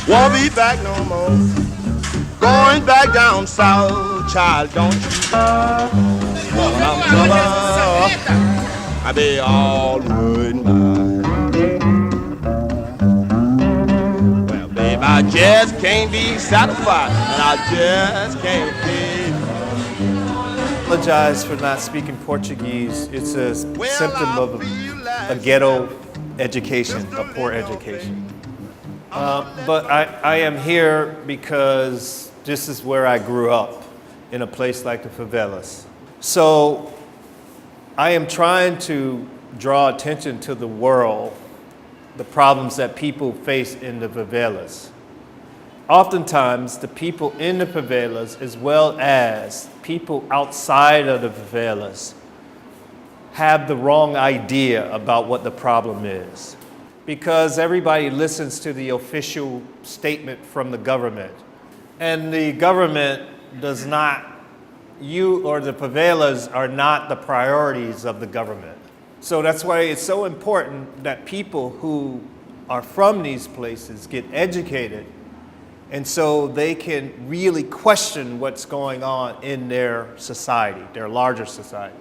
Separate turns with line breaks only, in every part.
Won't be back no more. Going back down south, child, don't you? When I'm summer, I be all right now. Well, babe, I just can't be satisfied, and I just can't be.
Apologize for not speaking Portuguese. It's a symptom of a ghetto education, a poor education. But I am here because this is where I grew up, in a place like the favelas. So I am trying to draw attention to the world, the problems that people face in the favelas. Oftentimes, the people in the favelas, as well as people outside of the favelas, have the wrong idea about what the problem is. Because everybody listens to the official statement from the government. And the government does not, you or the favelas are not the priorities of the government. So that's why it's so important that people who are from these places get educated, and so they can really question what's going on in their society, their larger society.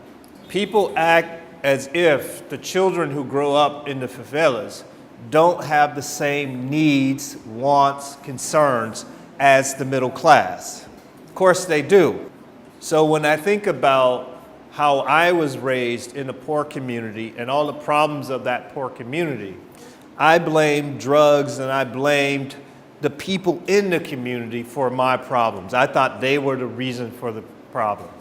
People act as if the children who grow up in the favelas don't have the same needs, wants, concerns as the middle class. Of course they do. So when I think about how I was raised in a poor community and all the problems of that poor community, I blamed drugs and I blamed the people in the community for my problems. I thought they were the reason for the problems.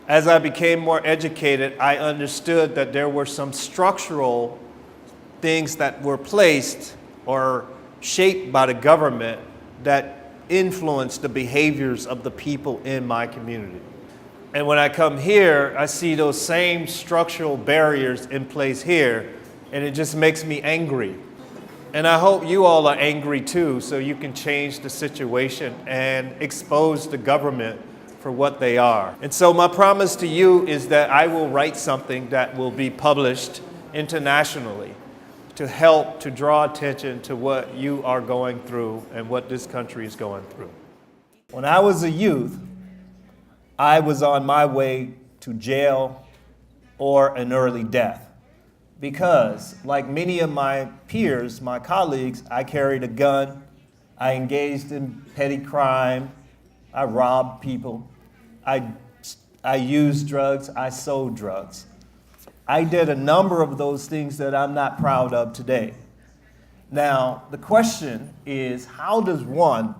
As I became more educated, I understood that there were some structural things that were placed or shaped by the government that influenced the behaviors of the people in my community. And when I come here, I see those same structural barriers in place here, and it just makes me angry. And I hope you all are angry too, so you can change the situation and expose the government for what they are. And so my promise to you is that I will write something that will be published internationally to help to draw attention to what you are going through and what this country is going through. When I was a youth, I was on my way to jail or an early death. Because, like many of my peers, my colleagues, I carried a gun, I engaged in petty crime, I robbed people, I used drugs, I sold drugs. I did a number of those things that I'm not proud of today. Now, the question is, how does one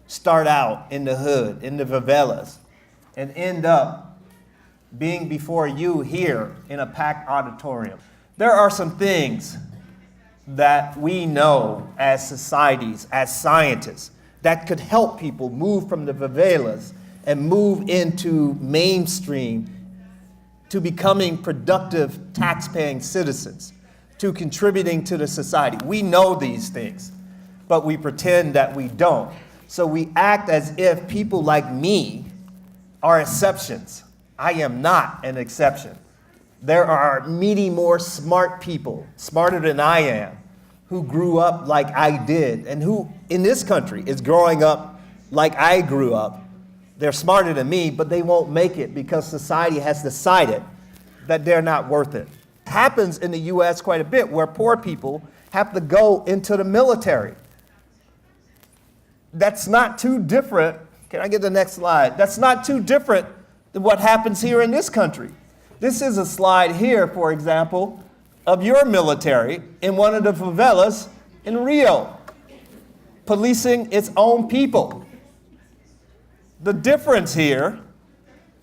start out in the hood, in the favelas, and end up being before you here in a packed auditorium? There are some things that we know as societies, as scientists, that could help people move from the favelas and move into mainstream, to becoming productive tax-paying citizens, to contributing to the society. We know these things, but we pretend that we don't. So we act as if people like me are exceptions. I am not an exception. There are many more smart people, smarter than I am, who grew up like I did, and who in this country is growing up like I grew up. They're smarter than me, but they won't make it because society has decided that they're not worth it. It happens in the US quite a bit, where poor people have to go into the military. That's not too different. Can I get the next slide? That's not too different than what happens here in this country. This is a slide here, for example, of your military in one of the favelas in Rio, policing its own people. The difference here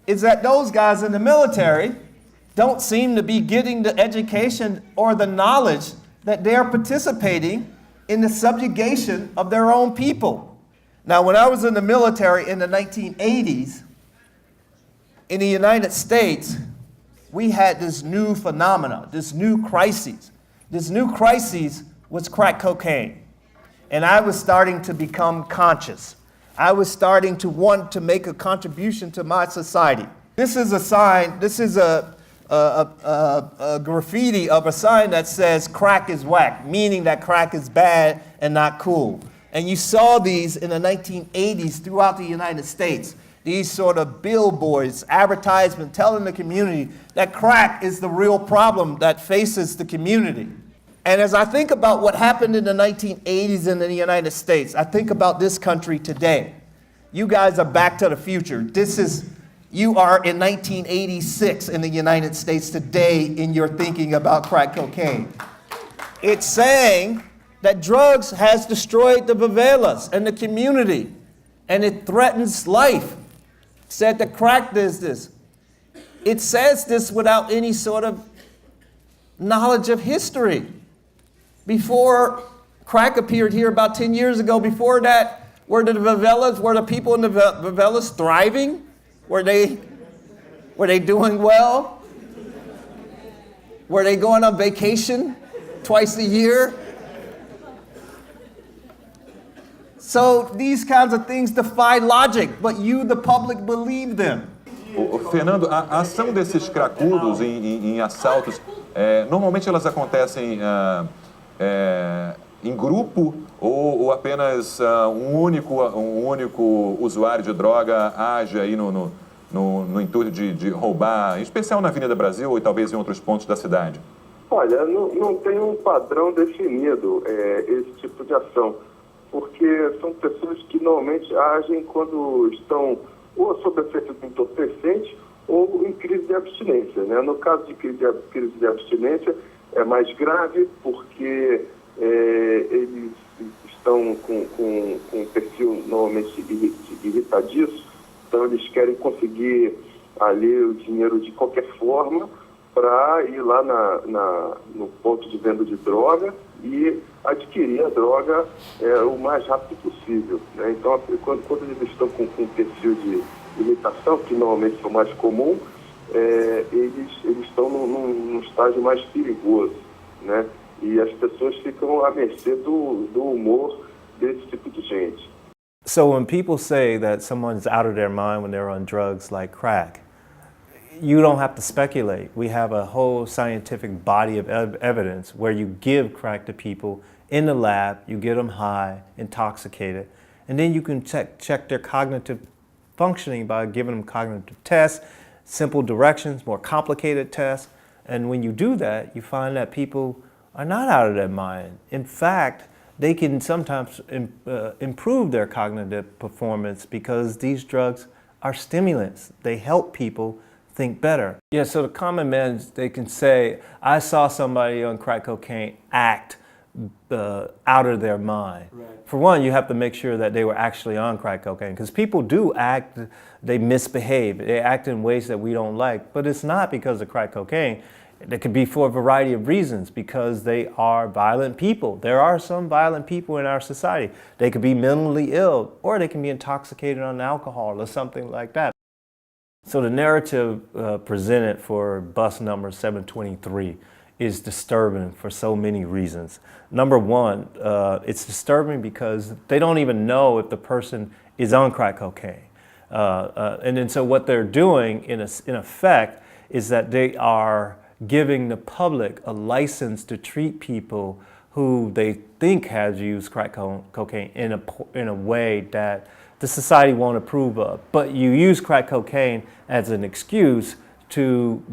is that those guys in the military don't seem to be getting the education or the knowledge that they're participating in the subjugation of their own people. Now, when I was in the military in the 1980s, in the United States, we had this new phenomena, this new crisis. This new crisis was crack cocaine. And I was starting to become conscious. I was starting to want to make a contribution to my society. This is a sign, this is a graffiti of a sign that says crack is whack, meaning that crack is bad and not cool. And you saw these in the 1980s throughout the United States. These sort of billboards, advertisement telling the community that crack is the real problem that faces the community. And as I think about what happened in the 1980s in the United States, I think about this country today. You guys are back to the future. You are in 1986 in the United States today in your thinking about crack cocaine. It's saying that drugs has destroyed the favelas and the community, and it threatens life. It said that crack does this. It says this without any sort of knowledge of history. Before crack appeared here about 10 years ago, before that, were the people in the favelas thriving? Were they doing well? Were they going on vacation twice a year? So these kinds of things defy logic, but you, the public, believe them.
Fernando, a ação desses cracudos em assaltos, normalmente elas acontecem em grupo ou apenas um único usuário de droga age aí no intuito de roubar, em especial na Avenida Brasil ou talvez em outros pontos da cidade?
Olha, não tem um padrão definido esse tipo de ação, porque são pessoas que normalmente agem quando estão ou sob efeito de entorpecente ou em crise de abstinência, né? No caso de crise de abstinência é mais grave porque eles estão com um perfil normalmente irritadiço, então eles querem conseguir ali o dinheiro de qualquer forma para ir lá no ponto de venda de droga e adquirir a droga o mais rápido possível, né? Então, quando eles estão com um perfil de irritação, que normalmente é o mais comum, eles estão num estágio mais perigoso, né? E as pessoas ficam à mercê do humor desse tipo de gente.
So when people say that someone's out of their mind when they're on drugs like crack, you don't have to speculate. We have a whole scientific body of evidence where you give crack to people in the lab, you get them high, intoxicated, and then you can check their cognitive functioning by giving them cognitive tests, simple directions, more complicated tests. And when you do that, you find that people are not out of their mind. In fact, they can sometimes improve their cognitive performance because these drugs are stimulants. They help people think better. Yeah, so the common man, they can say, I saw somebody on crack cocaine act out of their mind. Right. For one, you have to make sure that they were actually on crack cocaine, because people do act, they misbehave, they act in ways that we don't like, but it's not because of crack cocaine. It could be for a variety of reasons, because they are violent people. There are some violent people in our society. They could be mentally ill, or they can be intoxicated on alcohol or something like that. So the narrative presented for bus number 723 is disturbing for so many reasons. Number one, it's disturbing because they don't even know if the person is on crack cocaine. And then so what they're doing in effect is that they are giving the public a license to treat people who they think has used crack cocaine in a way that the society won't approve of. But you use crack cocaine as an excuse to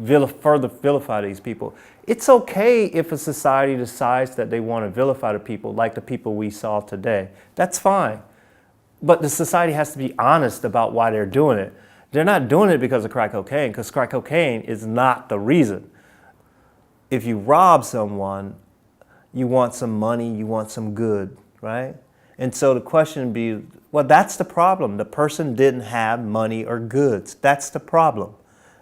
further vilify these people. It's okay if a society decides that they want to vilify the people, like the people we saw today. That's fine. But the society has to be honest about why they're doing it. They're not doing it because of crack cocaine, because crack cocaine is not the reason. If you rob someone, you want some money, you want some good, right? And so the question would be, well, that's the problem. The person didn't have money or goods. That's the problem.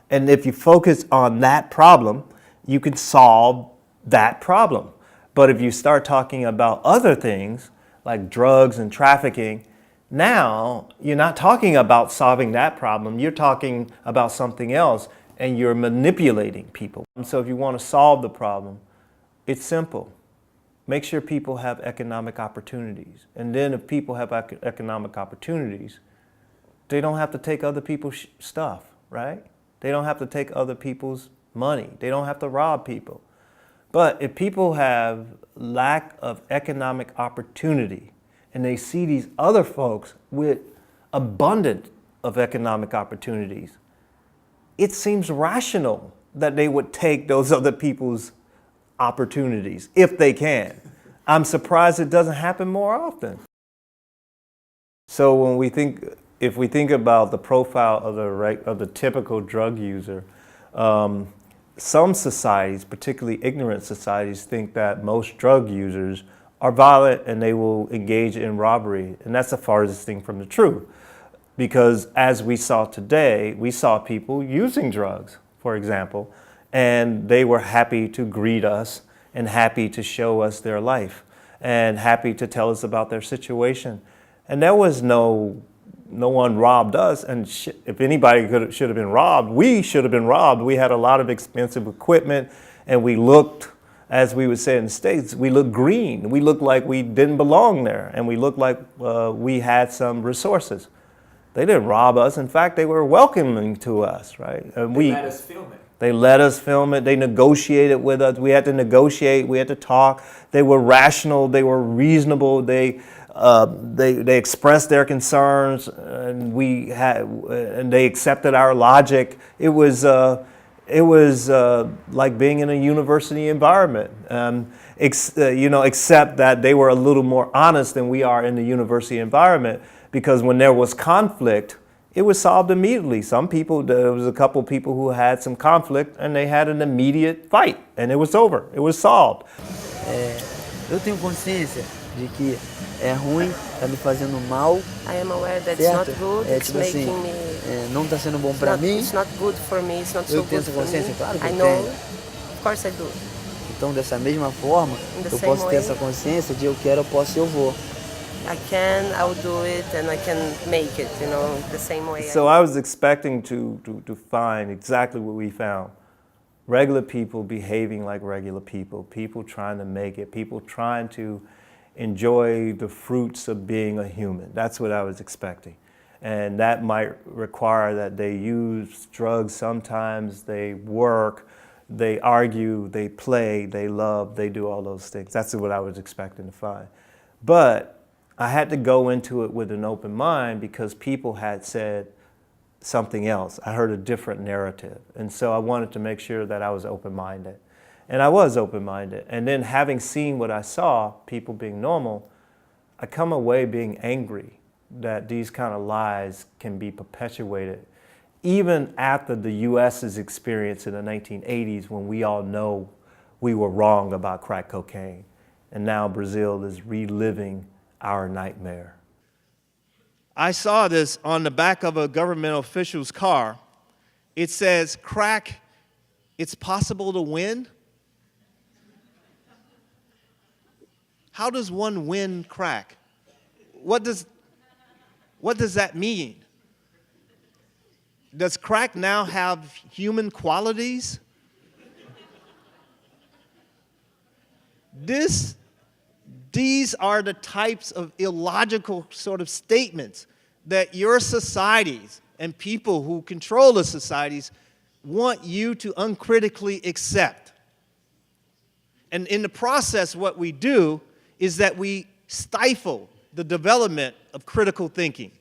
And if you focus on that problem, you can solve that problem. But if you start talking about other things, like drugs and trafficking, now you're not talking about solving that problem. You're talking about something else, and you're manipulating people. And so if you want to solve the problem, it's simple. Make sure people have economic opportunities. And then if people have economic opportunities, they don't have to take other people's stuff, right? They don't have to take other people's money. They don't have to rob people. But if people have lack of economic opportunity and they see these other folks with abundant of economic opportunities, it seems rational that they would take those other people's opportunities if they can. I'm surprised it doesn't happen more often. So if we think about the profile of the typical drug user, some societies, particularly ignorant societies, think that most drug users are violent and they will engage in robbery. And that's the farthest thing from the truth. Because as we saw today, we saw people using drugs, for example, and they were happy to greet us and happy to show us their life and happy to tell us about their situation. And there was no one robbed us. And if anybody should have been robbed, we should have been robbed. We had a lot of expensive equipment, and we looked, as we would say in the States, we looked green. We looked like we didn't belong there, and we looked like we had some resources. They didn't rob us. In fact, they were welcoming to us, right? And
they let us film it.
They let us film it. They negotiated with us. We had to negotiate. We had to talk. They were rational. They were reasonable. They expressed their concerns, and they accepted our logic. It was like being in a university environment, except that they were a little more honest than we are in the university environment, because when there was conflict, it was solved immediately. There was a couple people who had some conflict, and they had an immediate fight, and it was over. It was solved.
Eu tenho consciência de que é ruim, tá me fazendo mal.
I am aware that it's
certo?
not good. It's
tipo
making
assim,
me.
Não tá sendo bom para mim.
It's not good for me. It's not so
Eu tenho
good
essa
for
consciência,
me.
claro que
I
eu
know.
tenho.
Of course I do.
Então, dessa mesma forma,
In the
eu
same
posso ter
way.
essa consciência de eu quero, eu posso e eu vou.
I will do it, and I can make it, the same way.
So I was expecting to find exactly what we found. Regular people behaving like regular people, people trying to make it, people trying to enjoy the fruits of being a human. That's what I was expecting. And that might require that they use drugs sometimes, they work, they argue, they play, they love, they do all those things. That's what I was expecting to find. But I had to go into it with an open mind because people had said something else. I heard a different narrative. And so I wanted to make sure that I was open-minded. And I was open-minded. And then having seen what I saw, people being normal, I come away being angry that these kind of lies can be perpetuated even after the US's experience in the 1980s, when we all know we were wrong about crack cocaine. And now Brazil is reliving our nightmare. I saw this on the back of a government official's car. It says, "Crack, it's possible to win." How does one win crack? What does that mean? Does crack now have human qualities? These are the types of illogical sort of statements that your societies and people who control the societies want you to uncritically accept. And in the process, what we do is that we stifle the development of critical thinking.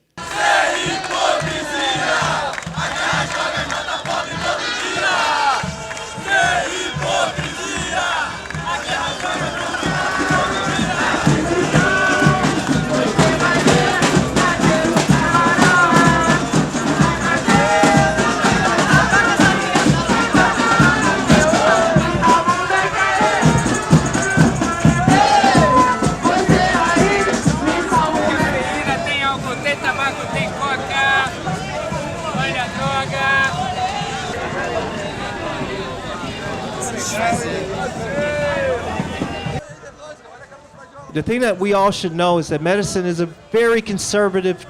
The thing that we all should know is that medicine is a very conservative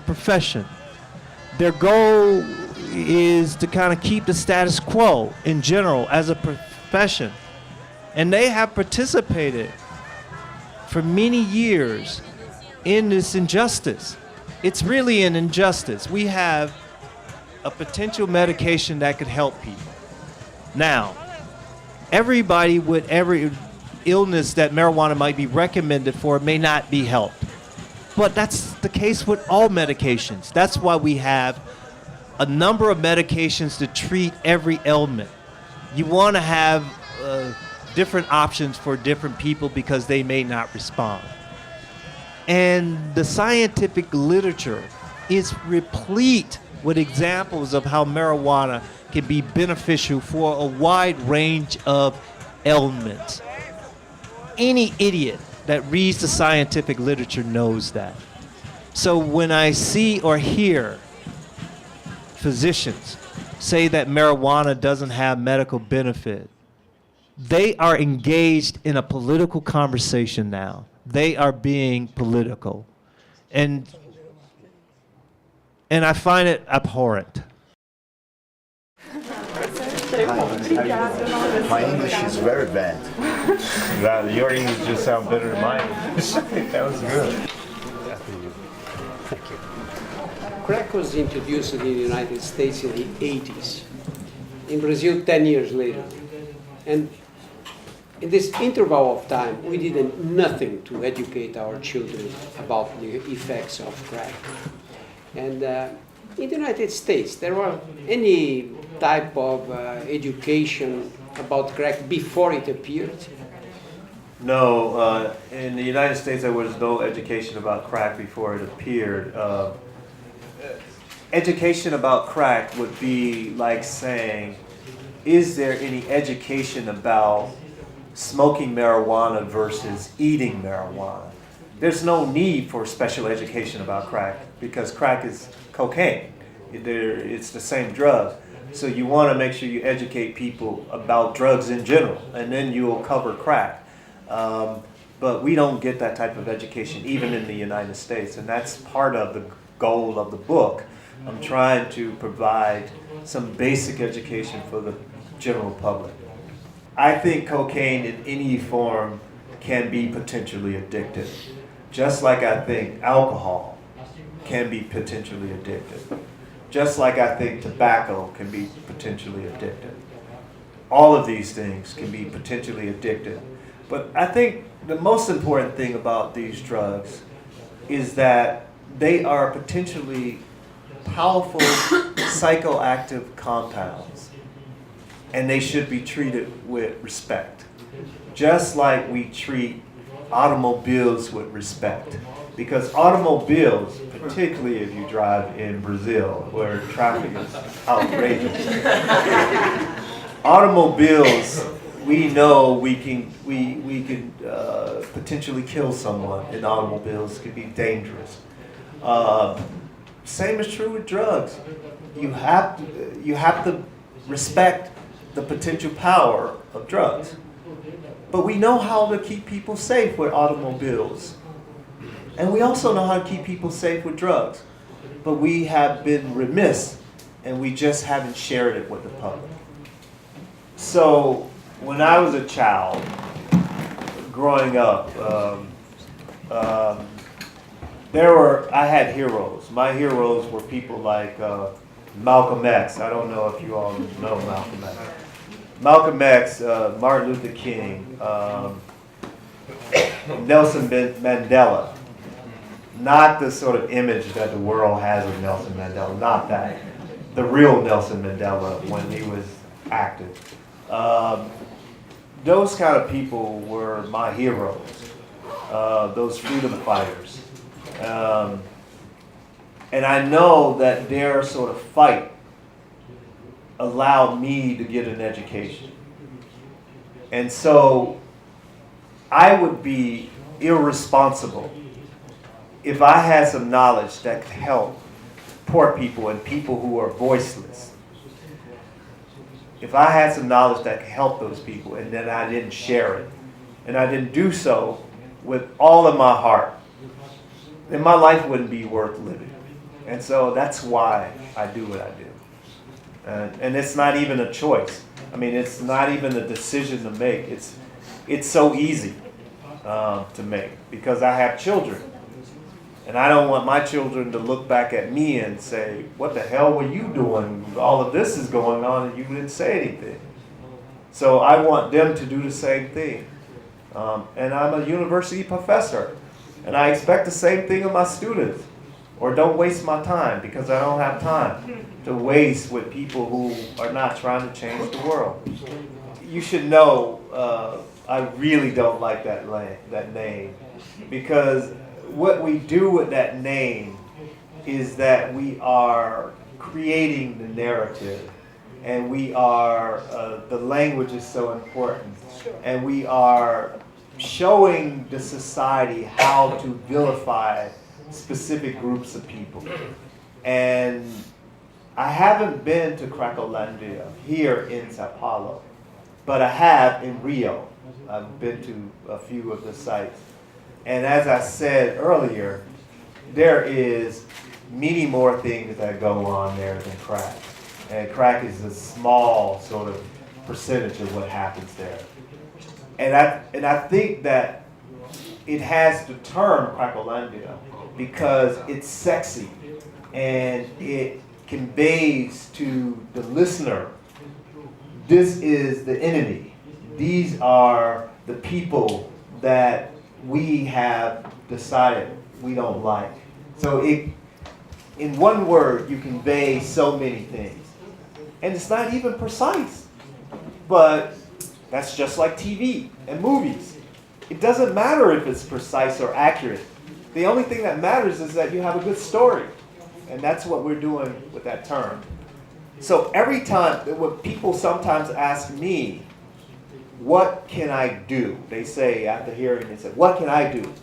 profession. Their goal is to kind of keep the status quo in general as a profession. And they have participated for many years in this injustice. It's really an injustice. We have a potential medication that could help people. Now, everybody with every illness that marijuana might be recommended for may not be helped. But that's the case with all medications. That's why we have a number of medications to treat every ailment. You want to have different options for different people because they may not respond. And the scientific literature is replete with examples of how marijuana can be beneficial for a wide range of ailments. Any idiot that reads the scientific literature knows that. So when I see or hear physicians say that marijuana doesn't have medical benefit, they are engaged in a political conversation now. They are being political. And I find it abhorrent.
My English is very bad.
Your English just sounds better than mine. That was good.
Crack was introduced in the United States in the 80s. In Brazil, 10 years later. And in this interval of time, we did nothing to educate our children about the effects of crack. And in the United States, there were any type of education about crack before it appeared?
No, in the United States there was no education about crack before it appeared. Education about crack would be like saying, is there any education about smoking marijuana versus eating marijuana? There's no need for special education about crack because crack is cocaine. It's the same drug. So you want to make sure you educate people about drugs in general, and then you'll cover crack. But we don't get that type of education even in the United States, and that's part of the goal of the book. I'm trying to provide some basic education for the general public. I think cocaine in any form can be potentially addictive, just like I think alcohol can be potentially addictive, just like I think tobacco can be potentially addictive. All of these things can be potentially addictive. But I think the most important thing about these drugs is that they are potentially powerful psychoactive compounds, and they should be treated with respect, just like we treat automobiles with respect. Because automobiles, particularly if you drive in Brazil, where traffic is outrageous, automobiles, we know we can potentially kill someone in automobiles. It could be dangerous. Same is true with drugs. You have to respect the potential power of drugs. But we know how to keep people safe with automobiles. And we also know how to keep people safe with drugs. But we have been remiss, and we just haven't shared it with the public. So when I was a child, growing up, I had heroes. My heroes were people like Malcolm X. I don't know if you all know Malcolm X. Malcolm X, Martin Luther King, Nelson Mandela. Not the sort of image that the world has of Nelson Mandela, not that. The real Nelson Mandela when he was active. Those kind of people were my heroes, those freedom fighters. And I know that their sort of fight allowed me to get an education. And so I would be irresponsible if I had some knowledge that could help poor people and people who are voiceless. If I had some knowledge that could help those people and then I didn't share it, and I didn't do so with all of my heart, then my life wouldn't be worth living. And so that's why I do what I do. And it's not even a choice. I mean, it's not even a decision to make. It's so easy to make because I have children. And I don't want my children to look back at me and say, what the hell were you doing? All of this is going on and you didn't say anything. So I want them to do the same thing. And I'm a university professor. And I expect the same thing of my students. Or don't waste my time, because I don't have time to waste with people who are not trying to change the world. You should know, I really don't like that name, because what we do with that name is that we are creating the narrative, and we are, the language is so important, and we are showing the society how to vilify specific groups of people. And I haven't been to Cracolandia here in Sao Paulo, but I have in Rio. I've been to a few of the sites. And as I said earlier, there is many more things that go on there than crack. And crack is a small sort of percentage of what happens there. And I think that it has the term Cracolandia because it's sexy and it conveys to the listener, this is the enemy. These are the people that we have decided we don't like. So in one word, you convey so many things. And it's not even precise. But that's just like TV and movies. It doesn't matter if it's precise or accurate. The only thing that matters is that you have a good story. And that's what we're doing with that term. So every time, when people sometimes ask me, what can I do? They say, after hearing, they say, what can I do?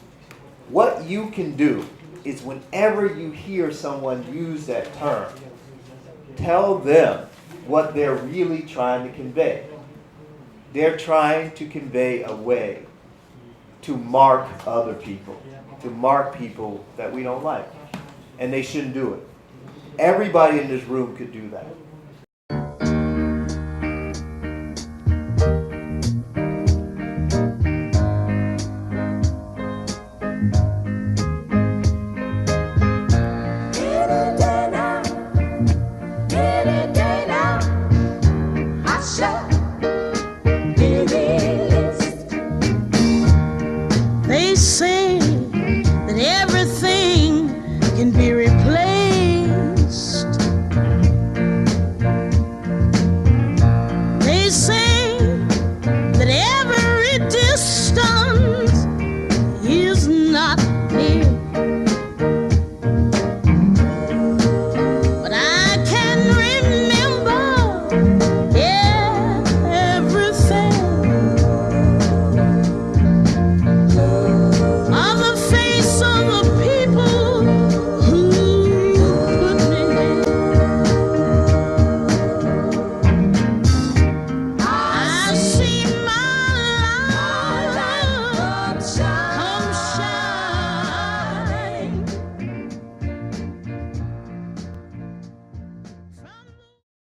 What you can do is whenever you hear someone use that term, tell them what they're really trying to convey. They're trying to convey a way to mark other people, to mark people that we don't like. And they shouldn't do it. Everybody in this room could do that.